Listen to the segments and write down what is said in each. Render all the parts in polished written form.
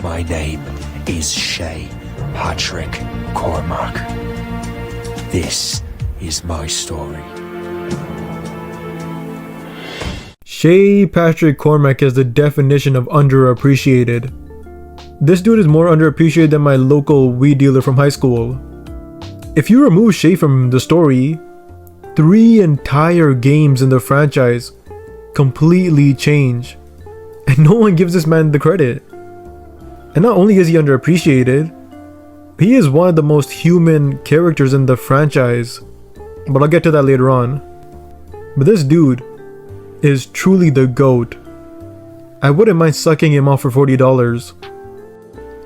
My name is Shay Patrick Cormac. This is my story. Shay Patrick Cormac is the definition of underappreciated. This dude is more underappreciated than my local weed dealer from high school. If you remove Shay from the story, 3 entire games in the franchise completely change. And no one gives this man the credit. And not only is he underappreciated, he is one of the most human characters in the franchise. But I'll get to that later on. But this dude is truly the GOAT. I wouldn't mind sucking him off for $40.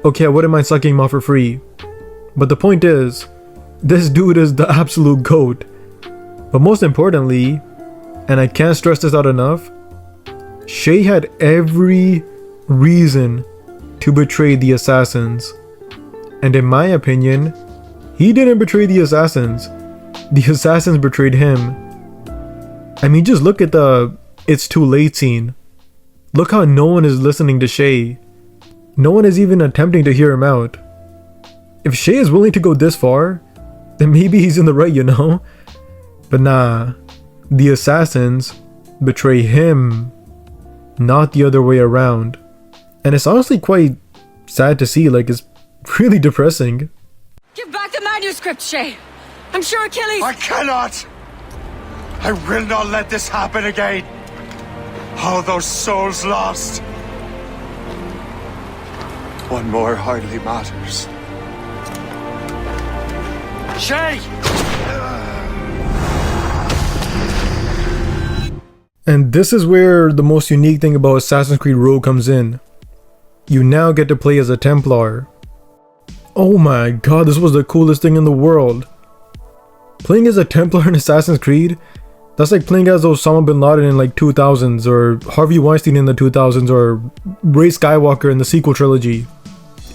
Okay, I wouldn't mind sucking him off for free. But the point is, this dude is the absolute GOAT. But most importantly, and I can't stress this out enough, Shay had every reason to betray the assassins. And in my opinion, he didn't betray the assassins. The assassins betrayed him. I mean, just look at the "it's too late" scene. Look how no one is listening to Shay. No one is even attempting to hear him out. If Shay is willing to go this far, then maybe he's in the right, you know? But nah, the assassins betray him, not the other way around. And it's honestly quite sad to see, like it's really depressing. Give back the manuscript, Shay. I'm sure Achilles... I cannot! I will not let this happen again! All those souls lost! One more hardly matters. Shay! And this is where the most unique thing about Assassin's Creed Rogue comes in. You now get to play as a Templar. Oh my god, this was the coolest thing in the world. Playing as a Templar in Assassin's Creed, that's like playing as Osama bin Laden in like 2000s, or Harvey Weinstein in the 2000s, or Rey Skywalker in the sequel trilogy.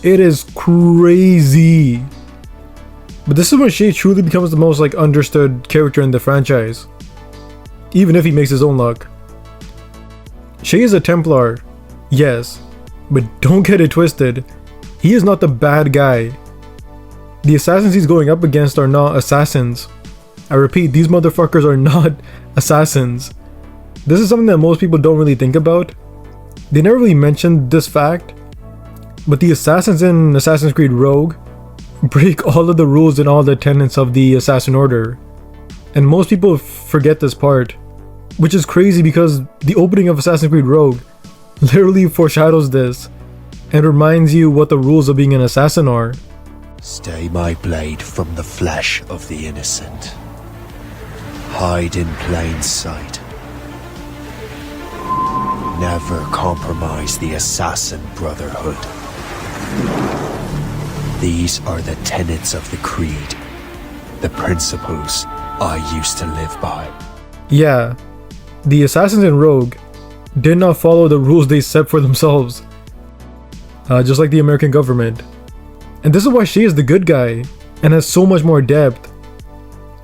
It is crazy. But this is when Shay truly becomes the most like understood character in the franchise. Even if he makes his own luck. Shay is a Templar, yes, but don't get it twisted. He is not the bad guy. The assassins he's going up against are not assassins. I repeat, these motherfuckers are not assassins. This is something that most people don't really think about. They never really mentioned this fact, but the assassins in Assassin's Creed Rogue break all of the rules and all the tenets of the Assassin Order. And most people forget this part, which is crazy because the opening of Assassin's Creed Rogue literally foreshadows this and reminds you what the rules of being an assassin are. Stay my blade from the flesh of the innocent. Hide in plain sight. Never compromise the Assassin Brotherhood. These are the tenets of the creed, the principles I used to live by. Yeah, the assassins in Rogue did not follow the rules they set for themselves. Just like the American government. And this is why Shay is the good guy and has so much more depth.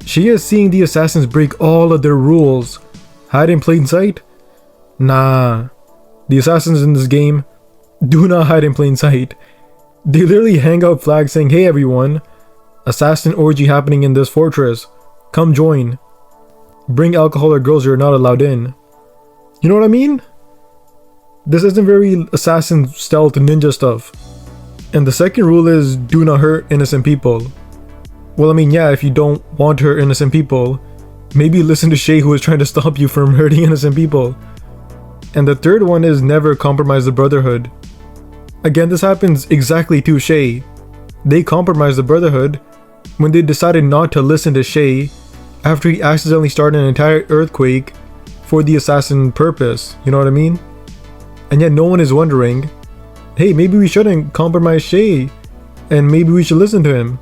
She is seeing the assassins break all of their rules. Hide in plain sight? Nah. The assassins in this game do not hide in plain sight. They literally hang out flags saying, "Hey everyone, assassin orgy happening in this fortress. Come join. Bring alcohol or girls you're not allowed in." You know what I mean? This isn't very assassin stealth ninja stuff. And the second rule is do not hurt innocent people. Well, I mean, yeah, if you don't want to hurt innocent people, maybe listen to Shay, who is trying to stop you from hurting innocent people. And the third one is never compromise the Brotherhood. Again, this happens exactly to Shay. They compromised the Brotherhood when they decided not to listen to Shay after he accidentally started an entire earthquake for the assassin purpose. You know what I mean? And yet no one is wondering, hey, maybe we shouldn't compromise Shay and maybe we should listen to him.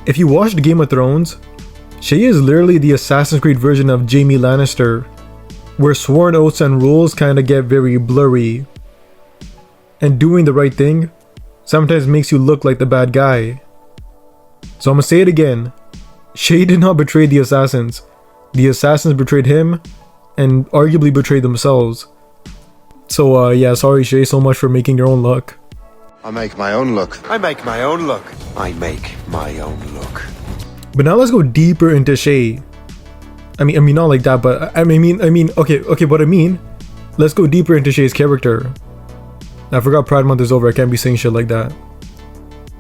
If you watched Game of Thrones, Shay is literally the Assassin's Creed version of Jaime Lannister, where sworn oaths and rules kinda get very blurry. And doing the right thing sometimes makes you look like the bad guy. So I'm gonna say it again. Shay did not betray the assassins. The assassins betrayed him and arguably betrayed themselves. So yeah, sorry Shay so much for making your own luck. I make my own luck. I make my own luck. I make my own luck. But now let's go deeper into Shay. I mean, not like that, but okay, what I mean, let's go deeper into Shay's character. I forgot Pride Month is over, I can't be saying shit like that.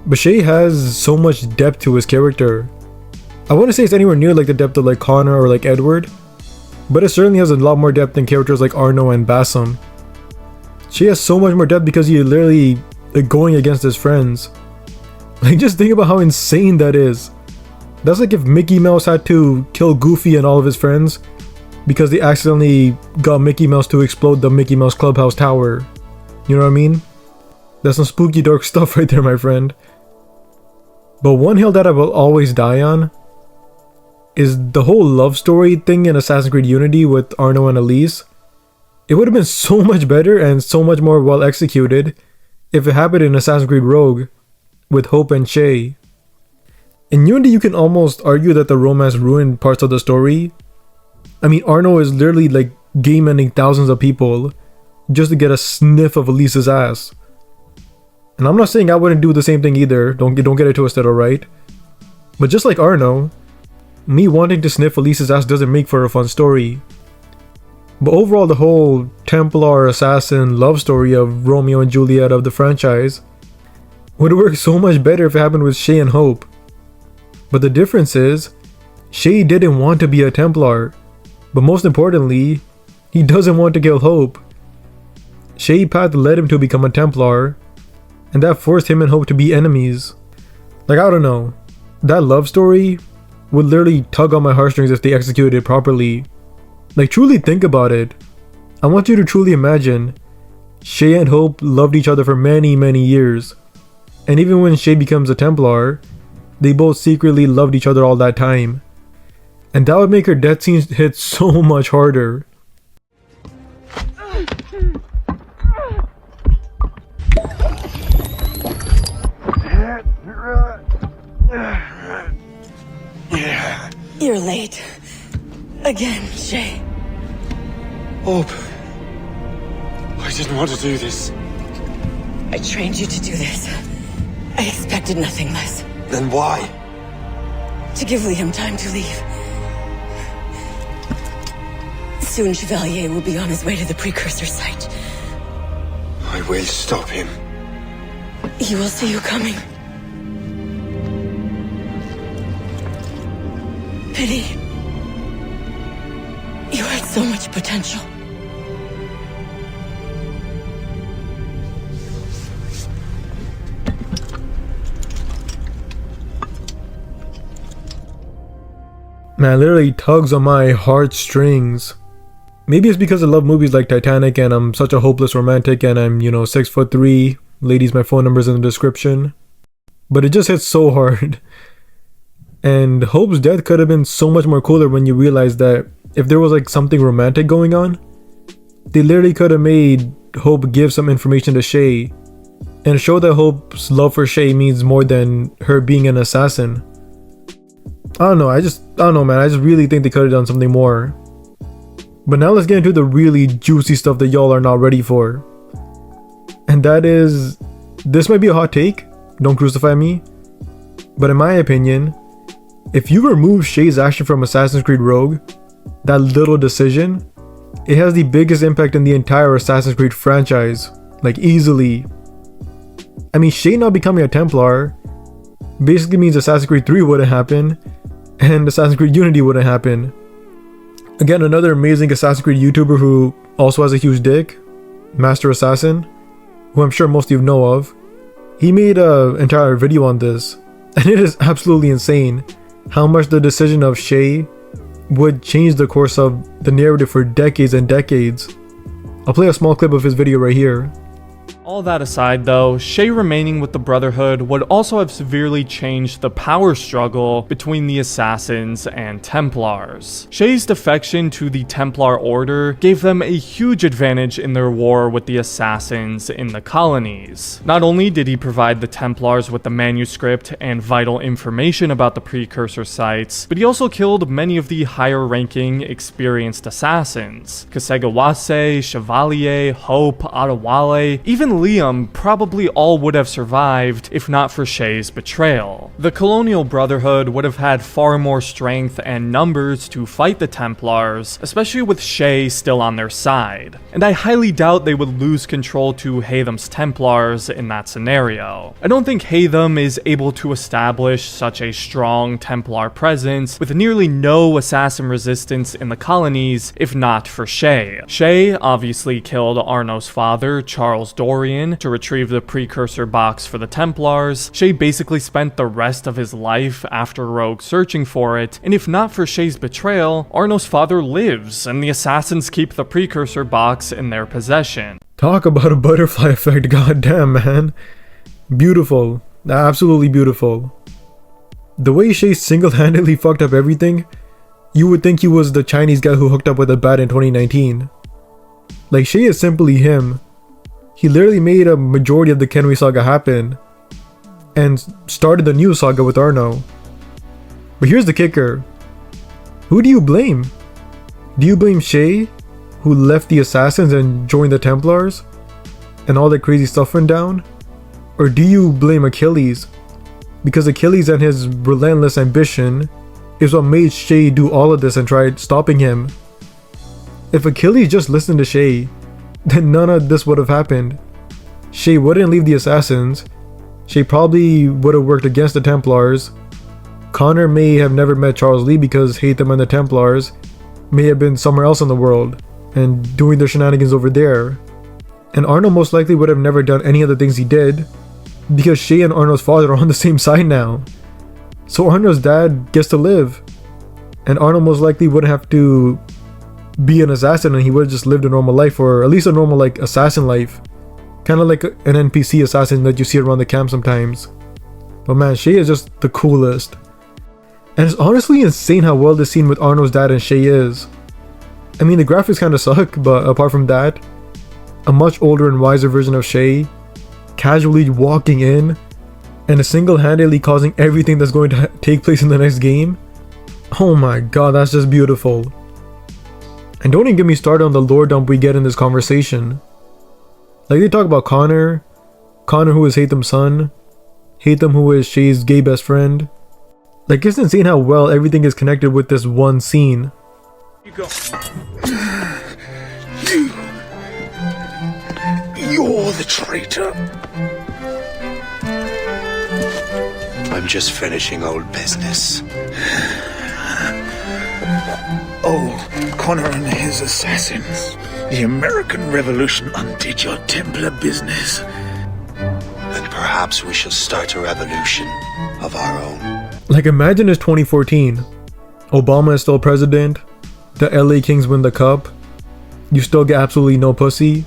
But Shay has so much depth to his character. I wouldn't say it's anywhere near like the depth of like Connor or like Edward, but it certainly has a lot more depth than characters like Arno and Bassam. Shay has so much more depth because he's literally like going against his friends. Like, just think about how insane that is. That's like if Mickey Mouse had to kill Goofy and all of his friends because they accidentally got Mickey Mouse to explode the Mickey Mouse Clubhouse tower. You know what I mean? That's some spooky dark stuff right there, my friend. But one hill that I will always die on is the whole love story thing in Assassin's Creed Unity with Arno and Elise. It would have been so much better and so much more well executed if it happened in Assassin's Creed Rogue with Hope and Shay. In Unity, you can almost argue that the romance ruined parts of the story. I mean, Arno is literally like game ending thousands of people just to get a sniff of Elise's ass. And I'm not saying I wouldn't do the same thing either, don't get it twisted, alright? But just like Arno, me wanting to sniff Elise's ass doesn't make for a fun story. But overall, the whole Templar assassin love story of Romeo and Juliet of the franchise would work so much better if it happened with Shay and Hope. But the difference is, Shay didn't want to be a Templar, but most importantly, he doesn't want to kill Hope. Shay's path led him to become a Templar, and that forced him and Hope to be enemies. Like, I don't know, that love story would literally tug on my heartstrings if they executed it properly. Like, truly think about it. I want you to truly imagine Shay and Hope loved each other for many, many years. And even when Shay becomes a Templar, they both secretly loved each other all that time. And that would make her death scenes hit so much harder. You're late. Again, Shay. Hope. I didn't want to do this. I trained you to do this. I expected nothing less. Then why? To give Liam time to leave. Soon Chevalier will be on his way to the precursor site. I will stop him. He will see you coming. Pity. You had so much potential. Man, literally tugs on my heartstrings. Maybe it's because I love movies like Titanic and I'm such a hopeless romantic and I'm, 6'3". Ladies, my phone number's in the description. But it just hits so hard. And Hope's death could have been so much more cooler when you realize that if there was like something romantic going on, they literally could have made Hope give some information to Shay and show that Hope's love for Shay means more than her being an assassin. I don't know, man. I just really think they could have done something more. But now let's get into the really juicy stuff that y'all are not ready for. And that is, this might be a hot take, don't crucify me, but in my opinion, if you remove Shay's action from Assassin's Creed Rogue, that little decision, it has the biggest impact in the entire Assassin's Creed franchise, like easily. I mean, Shay not becoming a Templar basically means Assassin's Creed 3 wouldn't happen, and Assassin's Creed Unity wouldn't happen. Again, another amazing Assassin's Creed YouTuber who also has a huge dick, Master Assassin, who I'm sure most of you know of, he made an entire video on this, and it is absolutely insane how much the decision of Shay would change the course of the narrative for decades and decades. I'll play a small clip of his video right here. All that aside though, Shay remaining with the Brotherhood would also have severely changed the power struggle between the Assassins and Templars. Shay's defection to the Templar Order gave them a huge advantage in their war with the Assassins in the colonies. Not only did he provide the Templars with the manuscript and vital information about the precursor sites, but he also killed many of the higher ranking experienced assassins. Kasegawase, Chevalier, Hope, Adewale, even and Liam probably all would have survived if not for Shay's betrayal. The Colonial Brotherhood would have had far more strength and numbers to fight the Templars, especially with Shay still on their side, and I highly doubt they would lose control to Haytham's Templars in that scenario. I don't think Haytham is able to establish such a strong Templar presence with nearly no assassin resistance in the colonies if not for Shay. Shay obviously killed Arno's father, Charles Dorian, to retrieve the precursor box for the Templars. Shay basically spent the rest of his life after Rogue searching for it, and if not for Shay's betrayal, Arno's father lives, and the assassins keep the precursor box in their possession. Talk about a butterfly effect, goddamn, man. Beautiful. Absolutely beautiful. The way Shay single-handedly fucked up everything, you would think he was the Chinese guy who hooked up with a bat in 2019. Like, Shay is simply him. He literally made a majority of the Kenway saga happen, and started the new saga with Arno. But here's the kicker. Who do you blame? Do you blame Shay, who left the assassins and joined the Templars, and all that crazy stuff went down? Or do you blame Achilles? Because Achilles and his relentless ambition is what made Shay do all of this and tried stopping him. If Achilles just listened to Shay, then none of this would have happened. Shay wouldn't leave the assassins. Shay probably would have worked against the Templars. Connor may have never met Charles Lee because Haytham and the Templars may have been somewhere else in the world and doing their shenanigans over there. And Arno most likely would have never done any of the things he did because Shay and Arno's father are on the same side now. So Arno's dad gets to live, and Arno most likely wouldn't have to be an assassin, and he would have just lived a normal life, or at least a normal like assassin life, kind of like an NPC assassin that you see around the camp sometimes. But man, Shay is just the coolest, and it's honestly insane how well this scene with Arno's dad and Shay is. I mean, the graphics kind of suck, but apart from that, a much older and wiser version of Shay casually walking in and single-handedly causing everything that's going to take place in the next game. Oh my god, that's just beautiful. And don't even get me started on the lore dump we get in this conversation. Like, they talk about Connor who is Haytham's son, Haytham who is Shay's gay best friend. Like, it's insane how well everything is connected with this one scene. You go. You're the traitor. I'm just finishing old business. Oh, Connor and his assassins. The American Revolution undid your Templar business. And perhaps we shall start a revolution of our own. Like, imagine it's 2014. Obama is still president. The LA Kings win the cup. You still get absolutely no pussy.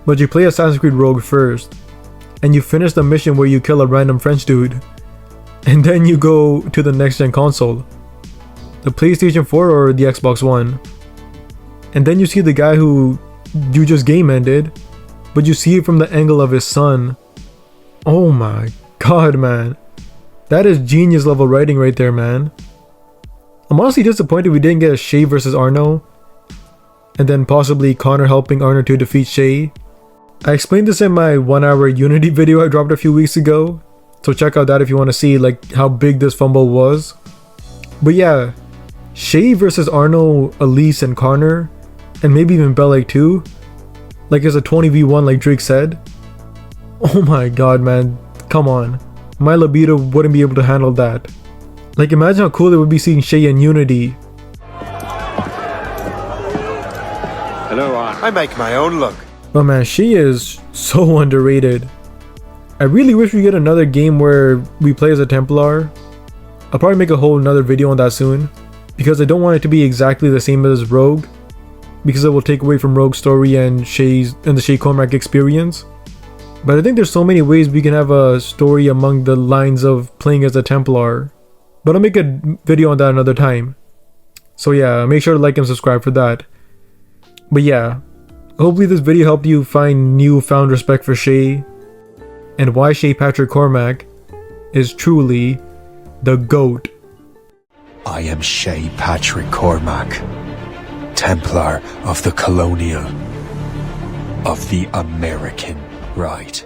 But you play Assassin's Creed Rogue first. And you finish the mission where you kill a random French dude. And then you go to the next gen console. The PlayStation 4 or the Xbox One. And then you see the guy who you just game ended. But you see it from the angle of his son. Oh my god, man. That is genius level writing right there, man. I'm honestly disappointed we didn't get a Shay versus Arno. And then possibly Connor helping Arno to defeat Shay. I explained this in my 1 hour Unity video I dropped a few weeks ago. So check out that if you want to see like how big this fumble was. But yeah, Shay versus Arno, Elise, and Connor, and maybe even Belek too. Like it's a 20v1 like Drake said. Oh my god, man. Come on. My libido wouldn't be able to handle that. Like, imagine how cool it would be seeing Shay in Unity. Hello, I make my own luck. But man, Shay is so underrated. I really wish we get another game where we play as a Templar. I'll probably make a whole another video on that soon, because I don't want it to be exactly the same as Rogue, because it will take away from Rogue's story and the Shay Cormac experience. But I think there's so many ways we can have a story among the lines of playing as a Templar. But I'll make a video on that another time. So yeah, make sure to like and subscribe for that. But yeah, hopefully this video helped you find newfound respect for Shay, and why Shay Patrick Cormac is truly the GOAT. I am Shay Patrick Cormac, Templar of the Colonial, of the American Right.